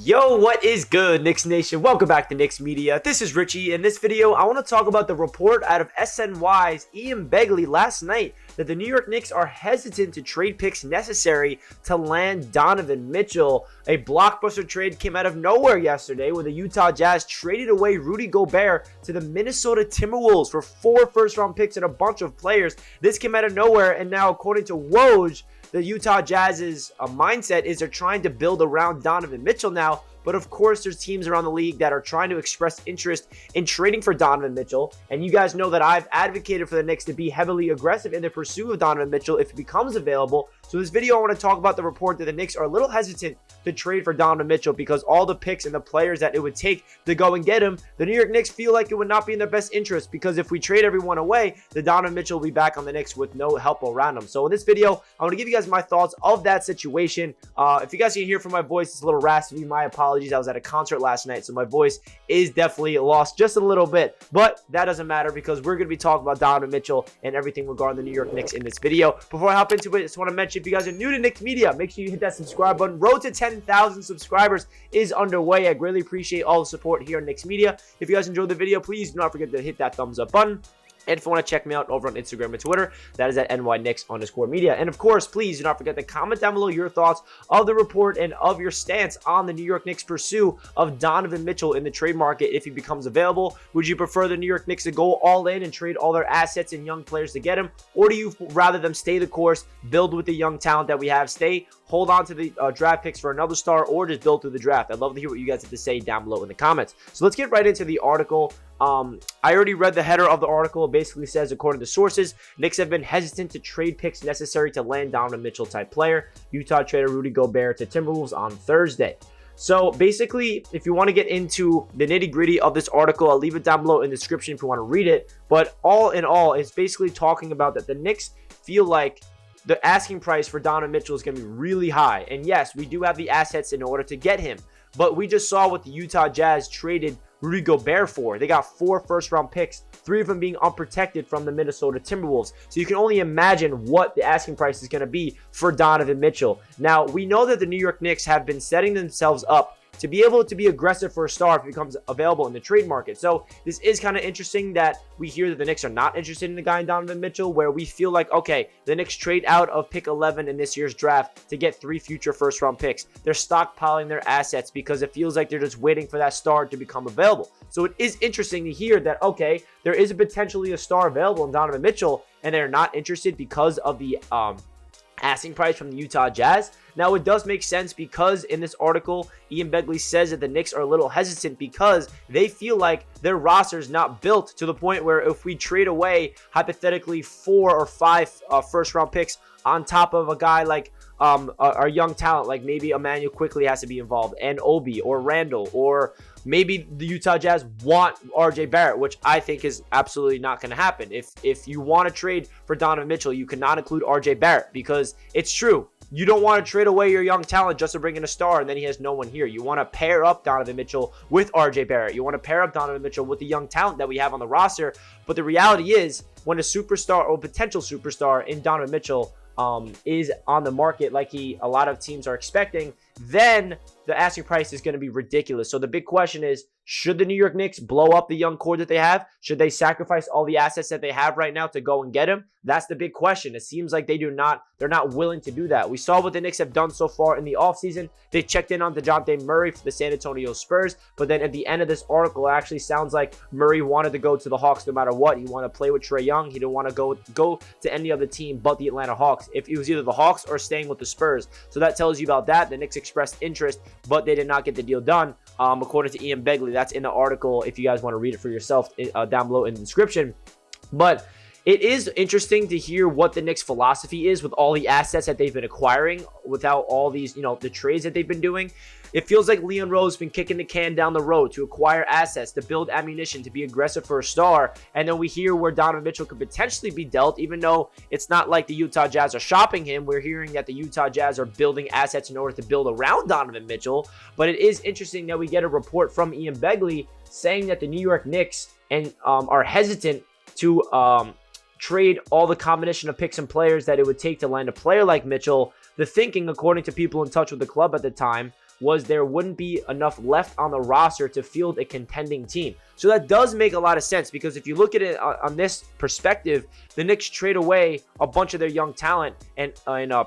Yo, what is good, Knicks Nation? Welcome back to Knicks Media. This is Richie. In this video, I want to talk about the report out of SNY's Ian Begley last night that the New York Knicks are hesitant to trade picks necessary to land Donovan Mitchell. A blockbuster trade came out of nowhere yesterday where the Utah Jazz traded away Rudy Gobert to the Minnesota Timberwolves for 4 first-round picks and a bunch of players. This came out of nowhere, and now according to Woj, the Utah Jazz's mindset is they're trying to build around Donovan Mitchell now. But of course, there's teams around the league that are trying to express interest in trading for Donovan Mitchell. And you guys know that I've advocated for the Knicks to be heavily aggressive in the pursuit of Donovan Mitchell if it becomes available. So this video, I want to talk about the report that the Knicks are a little hesitant to trade for Donovan Mitchell because all the picks and the players that it would take to go and get him, the New York Knicks feel like it would not be in their best interest, because if we trade everyone away, the Donovan Mitchell will be back on the Knicks with no help around him. So in this video, I want to give you guys my thoughts of that situation. If you guys can hear from my voice, it's a little raspy. My apologies. I was at a concert last night, so my voice is definitely lost just a little bit, but that doesn't matter because we're going to be talking about Donovan Mitchell and everything regarding the New York Knicks in this video. Before I hop into it, I just want to mention, if you guys are new to Knicks Media, make sure you hit that subscribe button. Road to 10,000 subscribers is underway. I greatly appreciate all the support here on Knicks Media. If you guys enjoyed the video, please do not forget to hit that thumbs up button. And if you want to check me out over on Instagram and Twitter, that is at NYKnicks_media. And of course, please do not forget to comment down below your thoughts of the report and of your stance on the New York Knicks' pursuit of Donovan Mitchell in the trade market if he becomes available. Would you prefer the New York Knicks to go all in and trade all their assets and young players to get him? Or do you rather them stay the course, build with the young talent that we have, hold on to the draft picks for another star, or just build through the draft? I'd love to hear what you guys have to say down below in the comments. So let's get right into the article. I already read the header of the article. It basically says, according to sources, Knicks have been hesitant to trade picks necessary to land Donovan Mitchell type player. Utah traded Rudy Gobert to Timberwolves on Thursday. So basically, if you want to get into the nitty gritty of this article, I'll leave it down below in the description if you want to read it. But all in all, it's basically talking about that the Knicks feel like the asking price for Donovan Mitchell is going to be really high. And yes, we do have the assets in order to get him. But we just saw what the Utah Jazz traded Rudy Gobert for. They got 4 first-round picks, 3 of them being unprotected from the Minnesota Timberwolves. So you can only imagine what the asking price is going to be for Donovan Mitchell. Now, we know that the New York Knicks have been setting themselves up to be able to be aggressive for a star if it becomes available in the trade market. So this is kind of interesting that we hear that the Knicks are not interested in the guy in Donovan Mitchell, where we feel like, okay, the Knicks trade out of pick 11 in this year's draft to get 3 future first-round picks. They're stockpiling their assets because it feels like they're just waiting for that star to become available. So it is interesting to hear that, okay, there is potentially a star available in Donovan Mitchell, and they're not interested because of the asking price from the Utah Jazz. Now, it does make sense because in this article, Ian Begley says that the Knicks are a little hesitant because they feel like their roster is not built to the point where if we trade away, hypothetically, 4 or 5 first-round picks on top of a guy like our young talent, like maybe Emmanuel quickly has to be involved, and Obi or Randall, or maybe the Utah Jazz want RJ Barrett, which I think is absolutely not going to happen. If you want to trade for Donovan Mitchell, you cannot include RJ Barrett, because it's true. You don't want to trade away your young talent just to bring in a star and then he has no one here. You want to pair up Donovan Mitchell with RJ Barrett. You want to pair up Donovan Mitchell with the young talent that we have on the roster. But the reality is, when a superstar or potential superstar in Donovan Mitchell is on the market like a lot of teams are expecting, then the asking price is going to be ridiculous. So the big question is, should the New York Knicks blow up the young core that they have? Should they sacrifice all the assets that they have right now to go and get him? That's the big question. It seems like they're not willing to do that. We saw what the Knicks have done so far in the offseason. They checked in on DeJounte Murray for the San Antonio Spurs, but then at the end of this article, it actually sounds like Murray wanted to go to the Hawks no matter what. He wanted to play with Trae Young. He didn't want to go to any other team but the Atlanta Hawks. If it was either the Hawks or staying with the Spurs. So that tells you about that. The Knicks expressed interest, but they did not get the deal done. According to Ian Begley, that's in the article if you guys want to read it for yourself down below in the description. But it is interesting to hear what the Knicks' philosophy is with all the assets that they've been acquiring, without all these, the trades that they've been doing. It feels like Leon Rose has been kicking the can down the road to acquire assets, to build ammunition, to be aggressive for a star. And then we hear where Donovan Mitchell could potentially be dealt, even though it's not like the Utah Jazz are shopping him. We're hearing that the Utah Jazz are building assets in order to build around Donovan Mitchell. But it is interesting that we get a report from Ian Begley saying that the New York Knicks are hesitant to trade all the combination of picks and players that it would take to land a player like Mitchell. The thinking, according to people in touch with the club at the time, was there wouldn't be enough left on the roster to field a contending team. So that does make a lot of sense, because if you look at it on this perspective, the Knicks trade away a bunch of their young talent and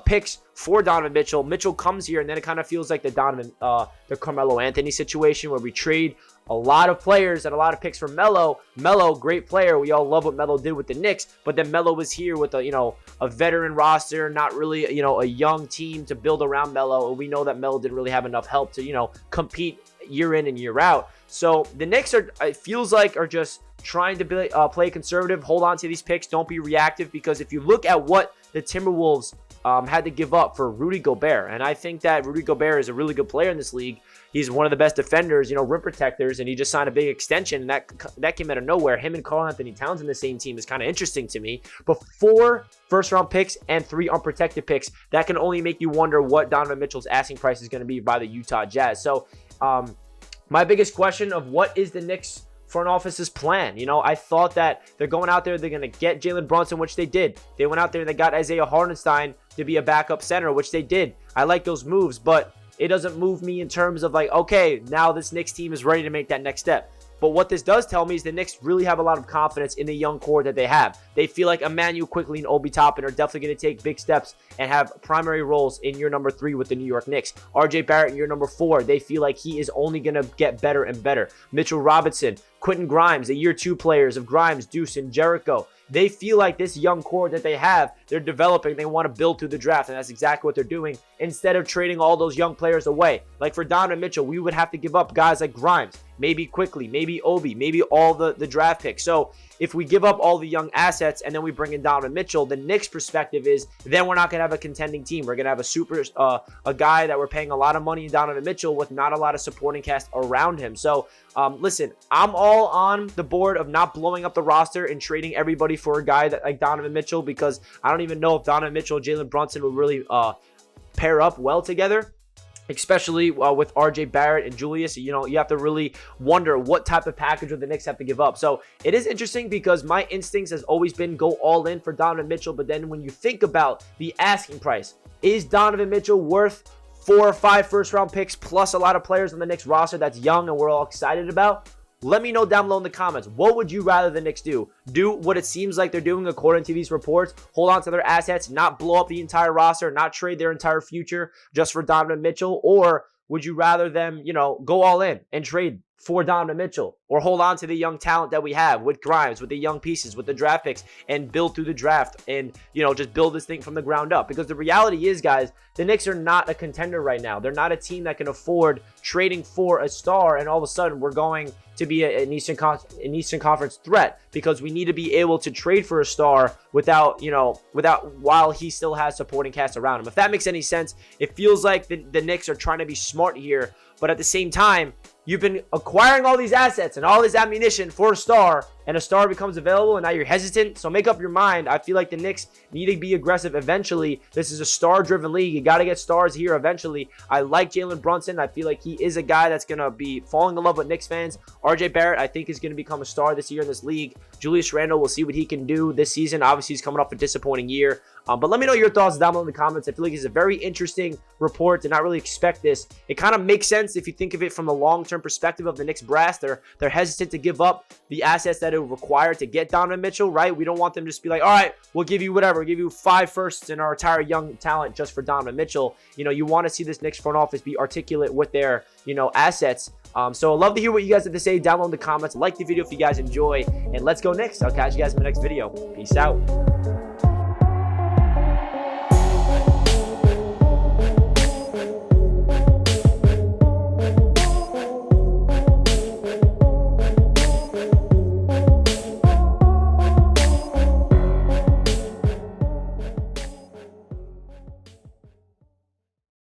picks for Donovan Mitchell. Mitchell comes here, and then it kind of feels like the Carmelo Anthony situation, where we trade a lot of players and a lot of picks for Melo. Melo, great player. We all love what Melo did with the Knicks, but then Melo was here with a veteran roster, not really a young team to build around Melo. And we know that Melo didn't really have enough help to compete year in and year out. So the Knicks it feels like are just trying to play conservative, hold on to these picks, don't be reactive, because if you look at what the Timberwolves had to give up for Rudy Gobert, and I think that Rudy Gobert is a really good player in this league. He's one of the best defenders, rim protectors, and he just signed a big extension, and that came out of nowhere. Him and Karl Anthony Towns in the same team is kind of interesting to me. But 4 first-round picks and 3 unprotected picks, that can only make you wonder what Donovan Mitchell's asking price is going to be by the Utah Jazz. So my biggest question of what is the Knicks front office's plan? I thought that they're going out there, they're going to get Jalen Brunson, which they did. They went out there and they got Isaiah Hartenstein to be a backup center, which they did. I like those moves, but it doesn't move me in terms of okay, now this Knicks team is ready to make that next step. But what this does tell me is the Knicks really have a lot of confidence in the young core that they have. They feel like Emmanuel Quickley and Obi Toppin are definitely going to take big steps and have primary roles in year number 3 with the New York Knicks. RJ Barrett in year number 4, they feel like he is only going to get better and better. Mitchell Robinson, Quentin Grimes, the year 2 players of Grimes, Deuce, and Jericho. They feel like this young core that they have, they're developing, they want to build through the draft, and that's exactly what they're doing, instead of trading all those young players away. Like for Donovan Mitchell, we would have to give up guys like Grimes, maybe Quickley, maybe Obi, maybe all the draft picks. So if we give up all the young assets and then we bring in Donovan Mitchell, the Knicks' perspective is then we're not going to have a contending team. We're going to have a guy that we're paying a lot of money in Donovan Mitchell with not a lot of supporting cast around him. So listen, I'm all on the board of not blowing up the roster and trading everybody for a guy like Donovan Mitchell, because I don't even know if Donovan Mitchell and Jalen Brunson would really pair up well together. Especially with RJ Barrett and Julius, you have to really wonder what type of package would the Knicks have to give up. So it is interesting, because my instincts has always been go all in for Donovan Mitchell. But then when you think about the asking price, is Donovan Mitchell worth 4 or 5 first-round picks plus a lot of players on the Knicks roster that's young and we're all excited about? Let me know down below in the comments. What would you rather the Knicks do? Do what it seems like they're doing according to these reports. Hold on to their assets, not blow up the entire roster, not trade their entire future just for Donovan Mitchell? Or would you rather them, go all in and trade for Donovan Mitchell, or hold on to the young talent that we have with Grimes, with the young pieces, with the draft picks, and build through the draft and, just build this thing from the ground up? Because the reality is, guys, the Knicks are not a contender right now. They're not a team that can afford trading for a star and all of a sudden we're going to be an Eastern Conference threat, because we need to be able to trade for a star without while he still has supporting cast around him. If that makes any sense, it feels like the Knicks are trying to be smart here, but at the same time, you've been acquiring all these assets and all this ammunition for a star, and a star becomes available, and now you're hesitant. So make up your mind. I feel like the Knicks need to be aggressive eventually. This is a star-driven league. You got to get stars here eventually. I like Jalen Brunson. I feel like he is a guy that's going to be falling in love with Knicks fans. RJ Barrett, I think, is going to become a star this year in this league. Julius Randle, we'll see what he can do this season. Obviously, he's coming off a disappointing year. But let me know your thoughts down below in the comments. I feel like it's a very interesting report. Did not really expect this. It kind of makes sense if you think of it from the long-term perspective of the Knicks brass. They're hesitant to give up the assets that it would require to get Donovan Mitchell, right? We don't want them to just be like, all right, we'll give you whatever. We'll give you 5 firsts and our entire young talent just for Donovan Mitchell. You want to see this Knicks front office be articulate with their, assets. So I'd love to hear what you guys have to say down below in the comments. Like the video if you guys enjoy, and let's go Knicks. I'll catch you guys in the next video. Peace out.